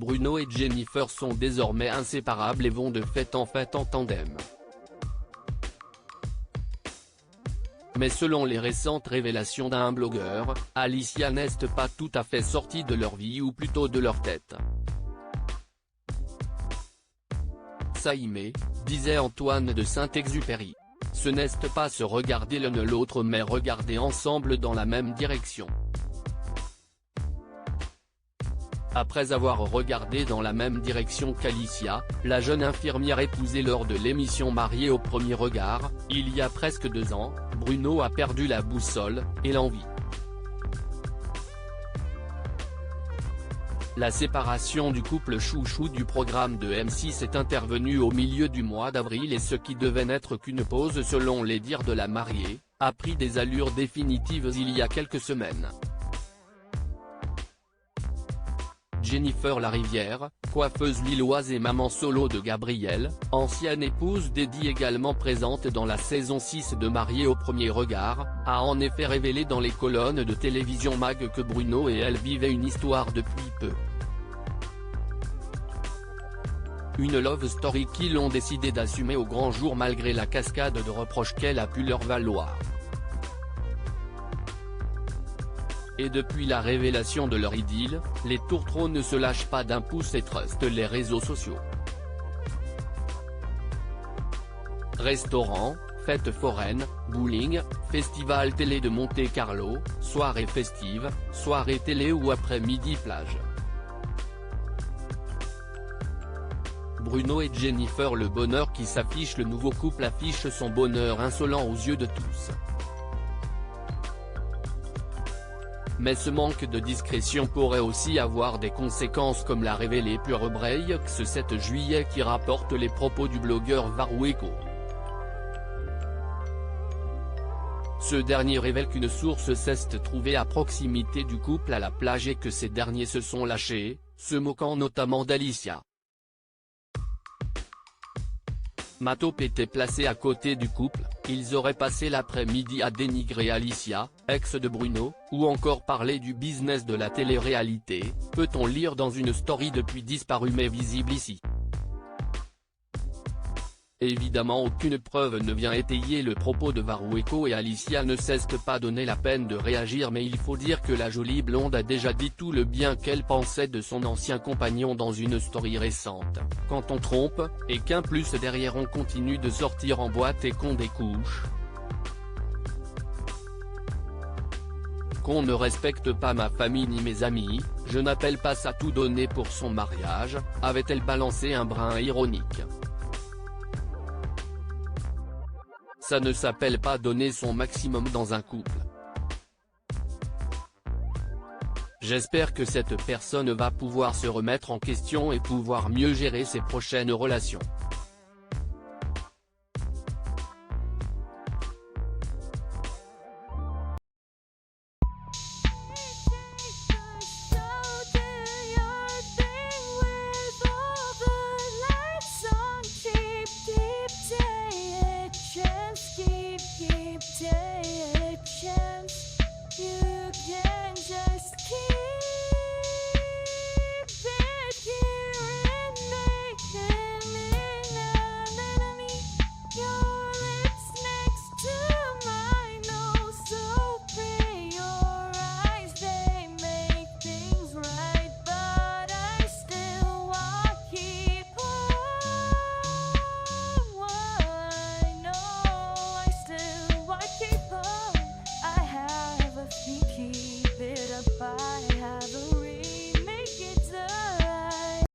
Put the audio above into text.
Bruno et Jennifer sont désormais inséparables et vont de fête en fête en tandem. Mais selon les récentes révélations d'un blogueur, Alicia n'est pas tout à fait sortie de leur vie ou plutôt de leur tête. Ça y met, disait Antoine de Saint-Exupéry. Ce n'est pas se regarder l'un l'autre mais regarder ensemble dans la même direction. Après avoir regardé dans la même direction qu'Alicia, la jeune infirmière épousée lors de l'émission Mariée au premier regard, il y a presque 2 ans, Bruno a perdu la boussole, et l'envie. La séparation du couple chouchou du programme de M6 est intervenue au milieu du mois d'avril et ce qui devait n'être qu'une pause selon les dires de la mariée, a pris des allures définitives il y a quelques semaines. Jennifer Larivière, coiffeuse lilloise et maman solo de Gabriel, ancienne épouse d'Eddie également présente dans la saison 6 de Mariée au premier regard, a en effet révélé dans les colonnes de télévision Mag que Bruno et elle vivaient une histoire depuis peu. Une love story qu'ils ont décidé d'assumer au grand jour malgré la cascade de reproches qu'elle a pu leur valoir. Et depuis la révélation de leur idylle, les tourtereaux ne se lâchent pas d'un pouce et trustent les réseaux sociaux. Restaurants, fêtes foraines, bowling, festival télé de Monte-Carlo, soirées festives, soirées télé ou après-midi plage. Bruno et Jennifer, le bonheur qui s'affiche. Le nouveau couple affiche son bonheur insolent aux yeux de tous. Mais ce manque de discrétion pourrait aussi avoir des conséquences comme l'a révélé Pure Breaks ce 7 juillet qui rapporte les propos du blogueur Varouéco. Ce dernier révèle qu'une source s'est trouvée à proximité du couple à la plage et que ces derniers se sont lâchés, se moquant notamment d'Alicia. Matop était placé à côté du couple, ils auraient passé l'après-midi à dénigrer Alicia, ex de Bruno, ou encore parler du business de la télé-réalité, peut-on lire dans une story depuis disparue mais visible ici. Évidemment aucune preuve ne vient étayer le propos de Varouéco et Alicia ne s'est pas donné la peine de réagir mais il faut dire que la jolie blonde a déjà dit tout le bien qu'elle pensait de son ancien compagnon dans une story récente. Quand on trompe, et qu'un plus derrière on continue de sortir en boîte et qu'on découche. Qu'on ne respecte pas ma famille ni mes amis, je n'appelle pas ça tout donner pour son mariage, avait-elle balancé un brin ironique. Ça ne s'appelle pas donner son maximum dans un couple. J'espère que cette personne va pouvoir se remettre en question et pouvoir mieux gérer ses prochaines relations. Yeah.